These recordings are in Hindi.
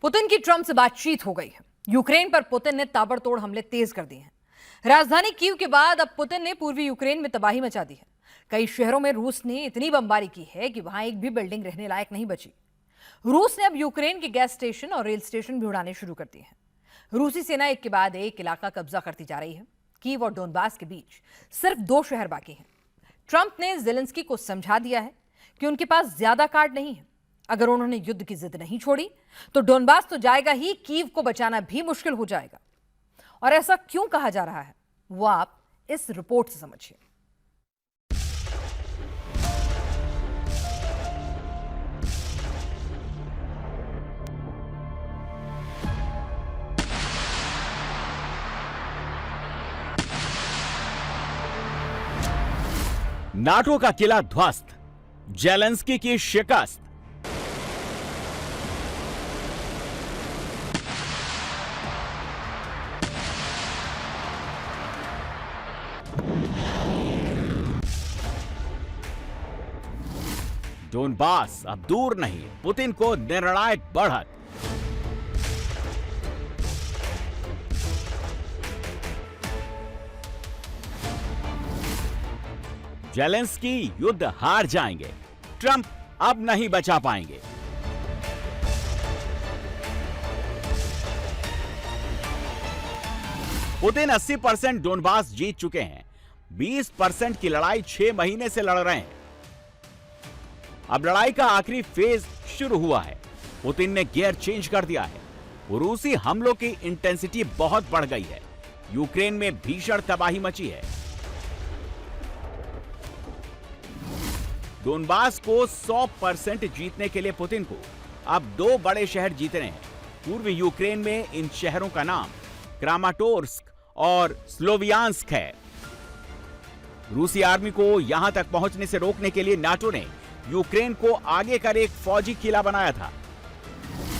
पुतिन की ट्रंप से बातचीत हो गई है। यूक्रेन पर पुतिन ने ताबड़तोड़ हमले तेज कर दिए हैं। राजधानी कीव के बाद अब पुतिन ने पूर्वी यूक्रेन में तबाही मचा दी है। कई शहरों में रूस ने इतनी बमबारी की है कि वहां एक भी बिल्डिंग रहने लायक नहीं बची। रूस ने अब यूक्रेन के गैस स्टेशन और रेल स्टेशन भी उड़ाने शुरू कर दिए हैं। रूसी सेना एक के बाद एक इलाका कब्जा करती जा रही है। कीव और डोनबास के बीच सिर्फ 2 शहर बाकी हैं। ट्रंप ने जेलेंस्की को समझा दिया है कि उनके पास ज्यादा कार्ड नहीं है। अगर उन्होंने युद्ध की जिद नहीं छोड़ी तो डोनबास तो जाएगा ही, कीव को बचाना भी मुश्किल हो जाएगा। और ऐसा क्यों कहा जा रहा है वो आप इस रिपोर्ट से समझिए। नाटो का किला ध्वस्त, जेलेंस्की की शिकस्त। डोनबास अब दूर नहीं, पुतिन को निर्णायक बढ़त। जेलेंस्की युद्ध हार जाएंगे, ट्रंप अब नहीं बचा पाएंगे। पुतिन 80% डोनबास जीत चुके हैं। 20% की लड़ाई 6 महीने से लड़ रहे हैं। अब लड़ाई का आखिरी फेज शुरू हुआ है। पुतिन ने गियर चेंज कर दिया है। रूसी हमलों की इंटेंसिटी बहुत बढ़ गई है। यूक्रेन में भीषण तबाही मची है। डोनबास को 100% जीतने के लिए पुतिन को अब 2 बड़े शहर जीतने हैं। पूर्वी यूक्रेन में इन शहरों का नाम क्रामाटोर्स्क और स्लोवियांस्क है। रूसी आर्मी को यहां तक पहुंचने से रोकने के लिए नाटो ने यूक्रेन को आगे कर एक फौजी किला बनाया था।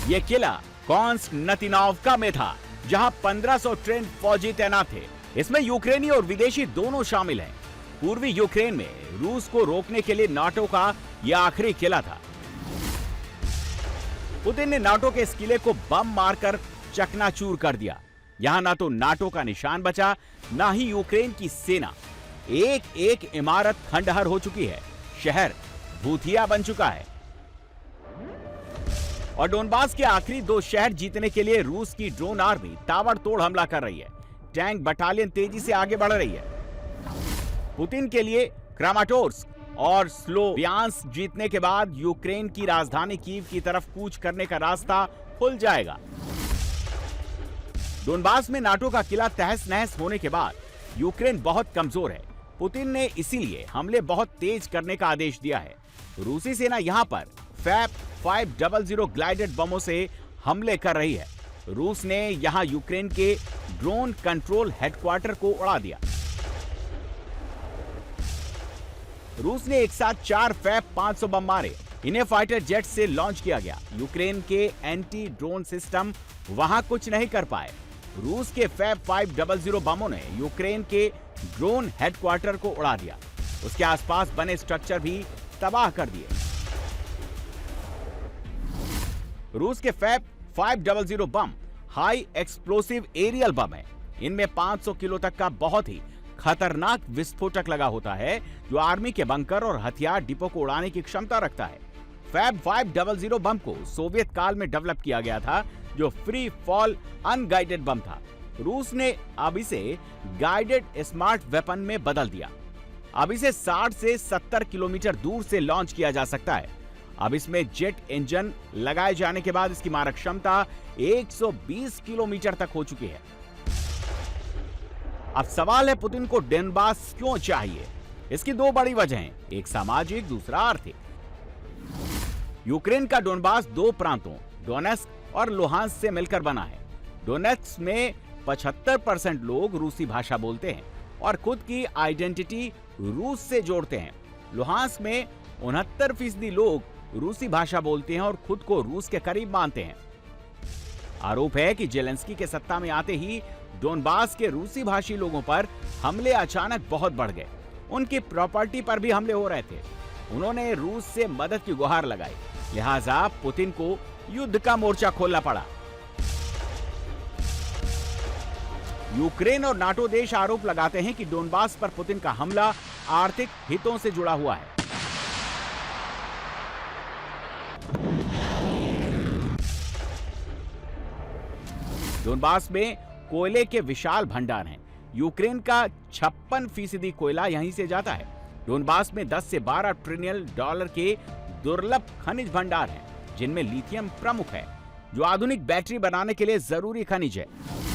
यह किला कॉन्स्टनतिनोवका में था, जहां 1500 ट्रेन फौजी तैनात थे। इसमें यूक्रेनी और विदेशी दोनों शामिल हैं। पूर्वी यूक्रेन में रूस को रोकने के लिए नाटो का यह आखिरी किला था। पुतिन ने नाटो के इस किले को बम मारकर चकनाचूर कर दिया। यहां ना तो नाटो का निशान बचा, ना ही यूक्रेन की सेना। एक एक इमारत खंडहर हो चुकी है। शहर भूतिया बन चुका है। और डोनबास के आखिरी 2 शहर जीतने के लिए रूस की ड्रोन आर्मी ताबड़तोड़ हमला कर रही है। टैंक बटालियन तेजी से आगे बढ़ रही है। पुतिन के लिए क्रामाटोर्स्क और स्लोवियांस्क जीतने के बाद यूक्रेन की राजधानी कीव की तरफ कूच करने का रास्ता खुल जाएगा। डोनबास में नाटो का किला तहस नहस होने के बाद यूक्रेन बहुत कमजोर है। पुतिन ने इसीलिए हमले बहुत तेज करने का आदेश दिया है। रूसी सेना यहां पर फैब 500 ग्लाइडेड बमों से हमले कर रही है। रूस ने यहां यूक्रेन के ड्रोन कंट्रोल हेडक्वार्टर को उड़ा दिया। रूस ने एक साथ 4 फैब 500 बम मारे। इन्हें फाइटर जेट से लॉन्च किया गया। यूक्रेन के एंटी ड्रोन सिस्टम वहां कुछ नहीं कर पाए। रूस के फैब 500 बमों ने यूक्रेन के ड्रोन हेडक्वार्टर को उड़ा दिया। उसके आसपास बने स्ट्रक्चर भी तबाह कर दिए। रूस के फैब 500 बम हाई एक्सप्लोसिव एरियल बम है। इनमें 500 किलो तक का बहुत ही खतरनाक विस्फोटक लगा होता है, जो आर्मी के बंकर और हथियार डिपो को उड़ाने की क्षमता रखता है। फैब 500 बम को सोवियत काल में डेवलप किया गया था, जो फ्री फॉल अनगाइडेड बम था। रूस ने अब इसे गाइडेड स्मार्ट वेपन में बदल दिया। अब इसे 60 से 70 किलोमीटर दूर से लॉन्च किया जा सकता है। अब इसमें जेट इंजन लगाए जाने के बाद इसकी मारक क्षमता 120 किलोमीटर तक हो चुकी है। अब सवाल है, पुतिन को डोनबास क्यों चाहिए? इसकी 2 बड़ी वजहें, एक सामाजिक, दूसरा आर्थिक। यूक्रेन का डोनबास 2 प्रांतों डोनेस्क और लुहांस्क से मिलकर बना है। डोनेस्क में 75% लोग रूसी भाषा बोलते हैं और खुद की आइडेंटिटी रूस से जोड़ते हैं। लुहांस्क में 69% लोग रूसी भाषा बोलते हैं और खुद को रूस के करीब मानते हैं। आरोप है कि जेलेंस्की के सत्ता में आते ही डोनबास के रूसी भाषी लोगों पर हमले अचानक बहुत बढ़ गए। उनकी प्रॉपर्टी पर भी हमले हो रहे थे। उन्होंने रूस से मदद की गुहार लगाई। लिहाजा पुतिन को युद्ध का मोर्चा खोलना पड़ा। यूक्रेन और नाटो देश आरोप लगाते हैं कि डोनबास पर पुतिन का हमला आर्थिक हितों से जुड़ा हुआ है। डोनबास में कोयले के विशाल भंडार हैं। यूक्रेन का 56% कोयला यहीं से जाता है। डोनबास में 10 से 12 ट्रिलियन डॉलर के दुर्लभ खनिज भंडार हैं, जिनमें लिथियम प्रमुख है, जो आधुनिक बैटरी बनाने के लिए जरूरी खनिज है।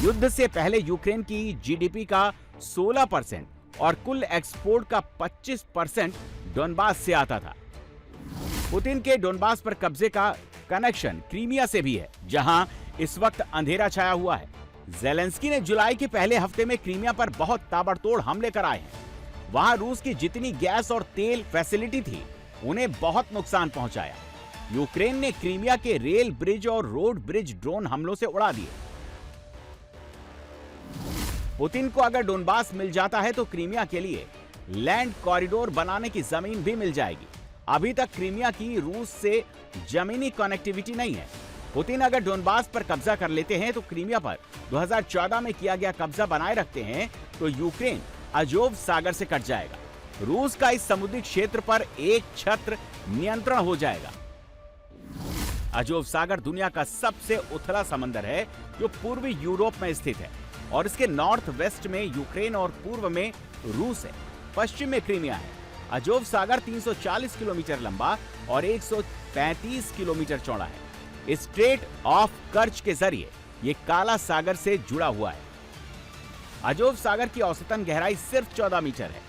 युद्ध से पहले यूक्रेन की जीडीपी का 16% और कुल एक्सपोर्ट का 25% डोनबास से आता था। पुतिन के डोनबास पर कब्जे का कनेक्शन क्रीमिया से भी है, जहां इस वक्त अंधेरा छाया हुआ है। ज़ेलेंस्की ने जुलाई के पहले हफ्ते में क्रीमिया पर बहुत ताबड़तोड़ हमले कराए हैं। वहां रूस की जितनी गैस और तेल फैसिलिटी थी, उन्हें बहुत नुकसान पहुंचाया। यूक्रेन ने क्रीमिया के रेल ब्रिज और रोड ब्रिज ड्रोन हमलों से उड़ा दिए। पुतिन को अगर डोनबास मिल जाता है तो क्रीमिया के लिए लैंड कॉरिडोर बनाने की जमीन भी मिल जाएगी। अभी तक क्रीमिया की रूस से जमीनी कनेक्टिविटी नहीं है। पुतिन अगर डोनबास पर कब्जा कर लेते हैं तो क्रीमिया पर 2014 में किया गया कब्जा बनाए रखते हैं तो यूक्रेन अजोव सागर से कट जाएगा। रूस का इस समुद्री क्षेत्र पर एक छत्र नियंत्रण हो जाएगा। अजोव सागर दुनिया का सबसे उथला समंदर है, जो पूर्वी यूरोप में स्थित है और इसके नॉर्थ वेस्ट में यूक्रेन और पूर्व में रूस है। पश्चिम में क्रीमिया है। अजोव सागर 340 किलोमीटर लंबा और 135 किलोमीटर चौड़ा है। स्ट्रेट ऑफ कर्च के जरिए ये काला सागर से जुड़ा हुआ है। अजोव सागर की औसतन गहराई सिर्फ 14 मीटर है।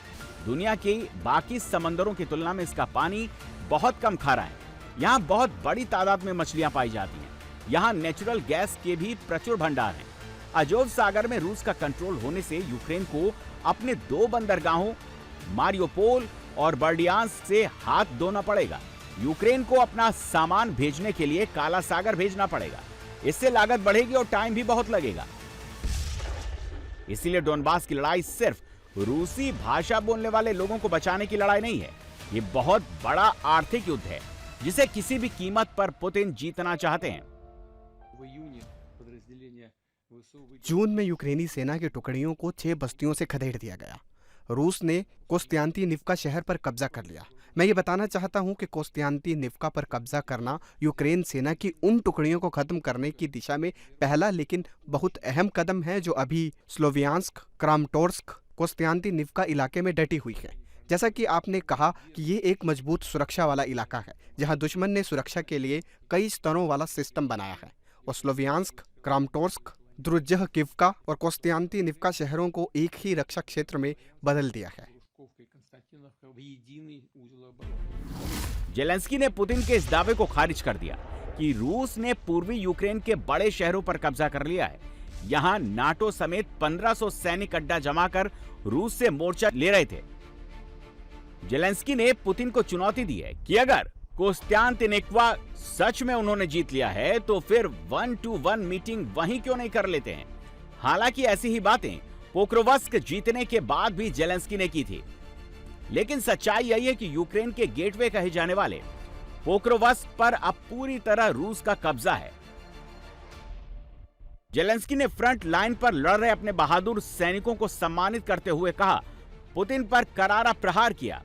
दुनिया के बाकी समंदरों की तुलना में इसका पानी बहुत कम खारा है। यहाँ बहुत बड़ी तादाद में मछलियां पाई जाती हैं। यहाँ नेचुरल गैस के भी प्रचुर भंडार हैं। अजोव सागर में रूस का कंट्रोल होने से यूक्रेन को अपने 2 बंदरगाहों मारियोपोल और बर्डियांस्क से हाथ धोना पड़ेगा। यूक्रेन को अपना सामान भेजने के लिए काला सागर भेजना पड़ेगा। इससे लागत बढ़ेगी और टाइम भी बहुत लगेगा। इसीलिए डोनबास की लड़ाई सिर्फ रूसी भाषा बोलने वाले लोगों को बचाने की लड़ाई नहीं है। ये बहुत बड़ा आर्थिक युद्ध है, जिसे किसी भी कीमत पर पुतिन जीतना चाहते हैं। जून में यूक्रेनी सेना की टुकड़ियों को 6 बस्तियों से खदेड़ दिया गया। रूस ने कोस्त्यांतिनिवका शहर पर कब्जा कर लिया। मैं ये बताना चाहता हूं कि कोस्त्यांतिनिवका पर कब्जा करना यूक्रेन सेना की उन टुकड़ियों को खत्म करने की दिशा में पहला लेकिन बहुत अहम कदम है, जो अभी स्लोवियांस्क, क्रामाटोर्स्क, कोस्त्यांतिनिवका इलाके में डटी हुई है। जैसा कि आपने कहा कि ये एक मजबूत सुरक्षा वाला इलाका है, जहां दुश्मन ने सुरक्षा के लिए कई स्तरों वाला सिस्टम बनाया है। और स्लोवियांस्क, क्रामाटोर्स्क, द्रुजहकिवका और कोस्त्यांतिनिवका शहरों को एक ही रक्षा क्षेत्र में बदल दिया है। ज़ेलेंस्की ने पुतिन के इस दावे को खारिज कर दिया कि रूस ने पूर्वी यूक्रेन के बड़े शहरों पर कब्जा कर लिया है। यहां नाटो समेत 1500 सैनिक अड्डा जमाकर रूस से मोर्चा ले रहे थे। ज़ेलेंस्की ने पुतिन को चुनौती दी है कि अगर कोस्त्यांतिनिवका सच में उन्होंने जीत लिया है तो फिर 1-to-1 मीटिंग वहीं क्यों नहीं कर लेते हैं। हालांकि ऐसी ही बातें पोक्रोवस्क जीतने के बाद भी ज़ेलेंस्की ने की थी, लेकिन सच्चाई यही है कि यूक्रेन के गेटवे कहे जाने वाले पोक्रोवस्क पर अब पूरी तरह रूस का कब्जा है। ज़ेलेंस्की ने फ्रंट लाइन पर लड़ रहे अपने बहादुर सैनिकों को सम्मानित करते हुए कहा, पुतिन पर करारा प्रहार किया।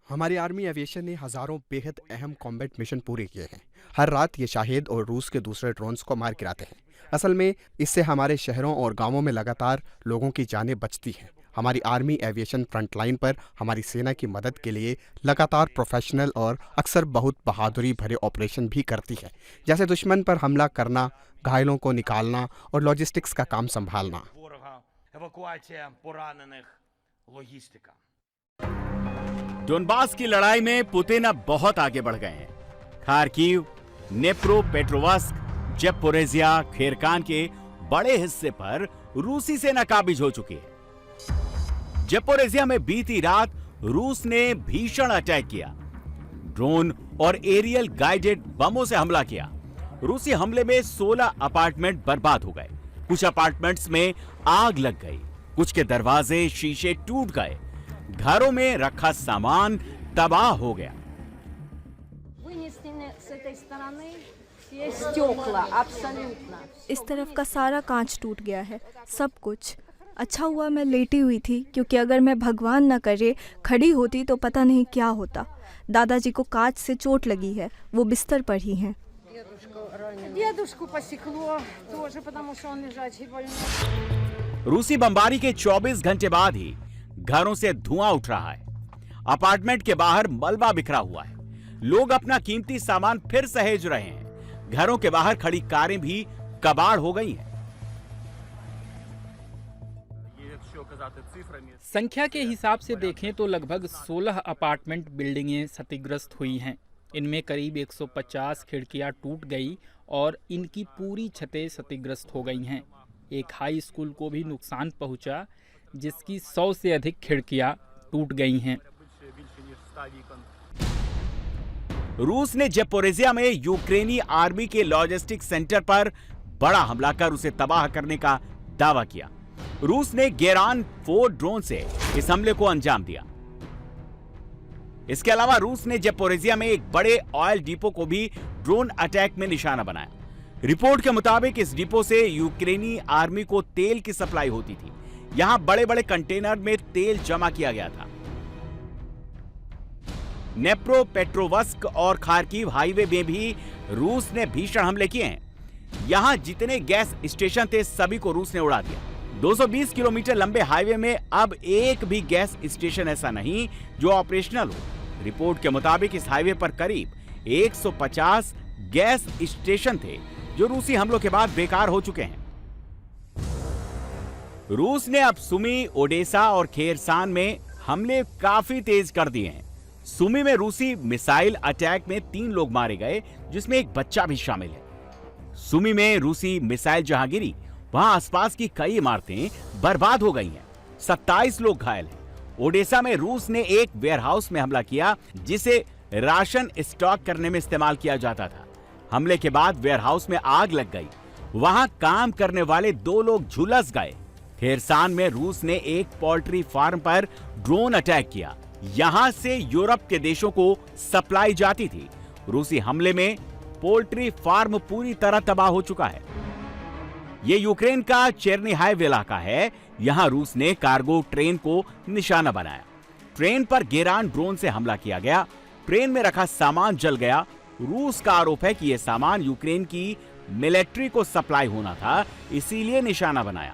हमारी आर्मी एविएशन ने हजारों बेहद अहम कॉम्बैट मिशन पूरे किए हैं। हर रात ये शाहिद और रूस के दूसरे ड्रोन्स को मार गिराते हैं। असल में इससे हमारे शहरों और गांवों में लगातार लोगों की जानें बचती हैं। हमारी आर्मी एविएशन फ्रंटलाइन पर हमारी सेना की मदद के लिए लगातार प्रोफेशनल और अक्सर बहुत बहादुरी भरे ऑपरेशन भी करती है, जैसे दुश्मन पर हमला करना, घायलों को निकालना और लॉजिस्टिक्स का काम संभालना। डोनबास की लड़ाई में पुतिन अब बहुत आगे बढ़ गए हैं। खार्किव, नेप्रोपेट्रोवस्क, ज़ेपोरिज़िया, खेरकान के बड़े हिस्से पर रूसी सेना काबिज हो चुकी है। ज़ेपोरिज़िया में बीती रात रूस ने भीषण अटैक किया। ड्रोन और एरियल गाइडेड बमों से हमला किया। रूसी हमले में 16 अपार्टमेंट बर्बाद हो गए। कुछ अपार्टमेंट्स में आग लग गई, कुछ के दरवाजे शीशे टूट गए, घरों में रखा सामान तबाह हो गया। стороны все стекла, абсолютно. इस तरफ का सारा कांच टूट गया है, सब कुछ। अच्छा हुआ मैं लेटी हुई थी, क्योंकि अगर मैं भगवान न करे खड़ी होती तो पता नहीं क्या होता। दादाजी को कांच से चोट लगी है, वो बिस्तर पर ही हैं। Дедушку посекло тоже, потому что он лежачий больной. रूसी बमबारी के 24 घंटे बाद ही घरों से धुआं उठ रहा है। अपार्टमेंट के बाहर मलबा बिखरा हुआ है। लोग अपना कीमती सामान फिर सहेज रहे हैं। घरों के बाहर खड़ी कारें भी कबाड़ हो गई हैं। संख्या के हिसाब से देखें तो लगभग 16 अपार्टमेंट बिल्डिंगें क्षतिग्रस्त हुई हैं। इनमें करीब 150 खिड़कियां टूट गई और इनकी पूरी छतें क्षतिग्रस्त हो गई हैं। एक हाई स्कूल को भी नुकसान पहुंचा, जिसकी 100 से अधिक खिड़कियां टूट गई हैं। रूस ने ज़ेपोरिज़िया में यूक्रेनी आर्मी के लॉजिस्टिक सेंटर पर बड़ा हमला कर उसे तबाह करने का दावा किया। रूस ने गेरान 4 ड्रोन से इस हमले को अंजाम दिया। इसके अलावा रूस ने ज़ेपोरिज़िया में एक बड़े ऑयल डिपो को भी ड्रोन अटैक में निशाना बनाया। रिपोर्ट के मुताबिक इस डिपो से यूक्रेनी आर्मी को तेल की सप्लाई होती थी। यहां बड़े बड़े कंटेनर में तेल जमा किया गया था। नेप्रो पेट्रोवस्क और खार्किव हाईवे में भी रूस ने भीषण हमले किए हैं। यहां जितने गैस स्टेशन थे सभी को रूस ने उड़ा दिया। 220 किलोमीटर लंबे हाईवे में अब एक भी गैस स्टेशन ऐसा नहीं जो ऑपरेशनल हो। रिपोर्ट के मुताबिक इस हाईवे पर करीब 150 गैस स्टेशन थे जो रूसी हमलों के बाद बेकार हो चुके हैं। रूस ने अब सुमी, ओडेसा और खेरसान में हमले काफी तेज कर दिए हैं। सुमी में रूसी मिसाइल अटैक में 3 लोग मारे गए, जिसमें एक बच्चा भी शामिल है। सुमी में रूसी मिसाइल जहां गिरी, वहां आसपास की कई इमारतें बर्बाद हो गई हैं। 27 लोग घायल हैं। ओडेसा में रूस ने एक वेयरहाउस में हमला किया, जिसे राशन स्टॉक करने में इस्तेमाल किया जाता था। हमले के बाद वेयरहाउस में आग लग गई। वहां काम करने वाले 2 लोग झुलस गए। खेरसान में रूस ने एक पोल्ट्री फार्म पर ड्रोन अटैक किया। यहां से यूरोप के देशों को सप्लाई जाती थी। रूसी हमले में पोल्ट्री फार्म पूरी तरह तबाह हो चुका है। यह यूक्रेन का चेर्निहाइव इलाका है। यहां रूस ने कार्गो ट्रेन को निशाना बनाया। ट्रेन पर गेरान ड्रोन से हमला किया गया। ट्रेन में रखा सामान जल गया। रूस का आरोप है कि यह सामान यूक्रेन की मिलिट्री को सप्लाई होना था, इसीलिए निशाना बनाया।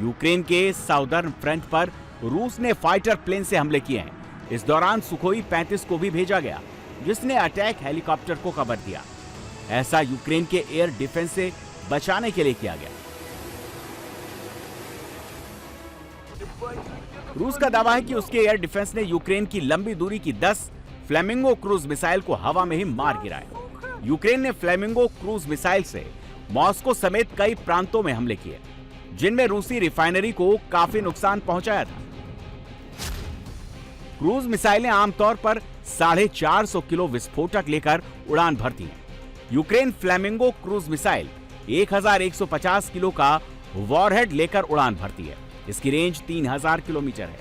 यूक्रेन के साउदर्न फ्रंट पर रूस ने फाइटर प्लेन से हमले किए हैं। इस दौरान सुखोई 35 को भी भेजा गया, जिसने अटैक हेलीकॉप्टर को कवर दिया। ऐसा यूक्रेन के एयर डिफेंस से बचाने के लिए किया गया। रूस का दावा है कि उसके एयर डिफेंस ने यूक्रेन की लंबी दूरी की 10 फ्लेमिंगो क्रूज मिसाइल को हवा में ही मार गिराया। यूक्रेन ने फ्लेमिंगो क्रूज मिसाइल से मॉस्को समेत कई प्रांतों में हमले किए, जिनमें रूसी रिफाइनरी को काफी नुकसान पहुंचाया था। क्रूज मिसाइलें आमतौर पर 450 किलो विस्फोटक लेकर उड़ान भरती हैं। Ukraine flamingo cruise missile 1150 kilo का वॉरहेड लेकर उड़ान भरती है। इसकी रेंज 3000 किलोमीटर है।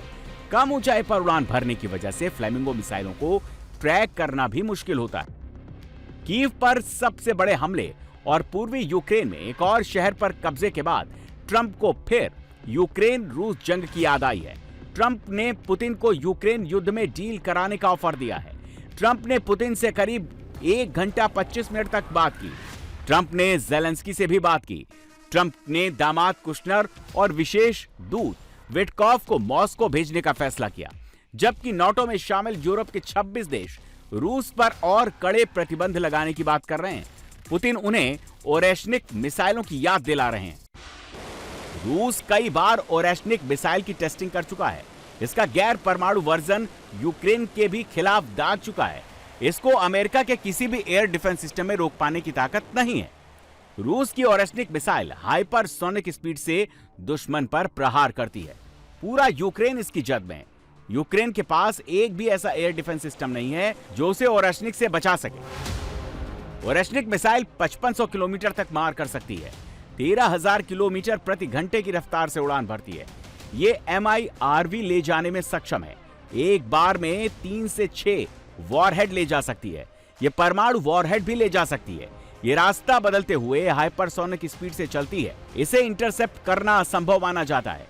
कम ऊंचाई पर उड़ान भरने की वजह से फ्लेमिंगो मिसाइलों को ट्रैक करना भी मुश्किल होता है। कीव पर सबसे बड़े हमले और पूर्वी यूक्रेन में एक और शहर पर कब्जे के बाद ट्रंप को फिर यूक्रेन रूस जंग की याद आई है। ट्रंप ने पुतिन को यूक्रेन युद्ध में डील कराने का ऑफर दिया है। ट्रंप ने पुतिन से करीब 1 घंटा 25 मिनट तक बात की। ट्रंप ने ज़ेलेंस्की से भी बात की। ट्रंप ने दामाद कुशनर और विशेष दूत विटकॉफ को मॉस्को भेजने का फैसला किया, जबकि नाटो में शामिल यूरोप के 26 देश रूस पर और कड़े प्रतिबंध लगाने की बात कर रहे हैं। पुतिन उन्हें ओरेशनिक मिसाइलों की याद दिला रहे हैं। रूस कई बार ओरेशनिक मिसाइल की टेस्टिंग कर चुका है। इसका गैर परमाणु वर्जन यूक्रेन के भी खिलाफ दाग चुका है। इसको अमेरिका के किसी भी एयर डिफेंस सिस्टम में रोक पाने की ताकत नहीं है। रूस की ओरेशनिक मिसाइल हाइपरसोनिक स्पीड से दुश्मन पर प्रहार करती है। पूरा यूक्रेन इसकी जद में है। यूक्रेन के पास एक भी ऐसा एयर डिफेंस सिस्टम नहीं है जो उसे ओरेशनिक से बचा सके। ओरेशनिक मिसाइल 5500 किलोमीटर तक मार कर सकती है। 13,000 किलोमीटर प्रति घंटे की रफ्तार से उड़ान भरती है। ये MIRV ले जाने में सक्षम है। एक बार में 3 से 6 वॉरहेड ले जा सकती है। ये परमाणु वॉरहेड भी ले जा सकती है। ये रास्ता बदलते हुए हाइपरसोनिक स्पीड से चलती है। इसे इंटरसेप्ट करना असंभव माना जाता है।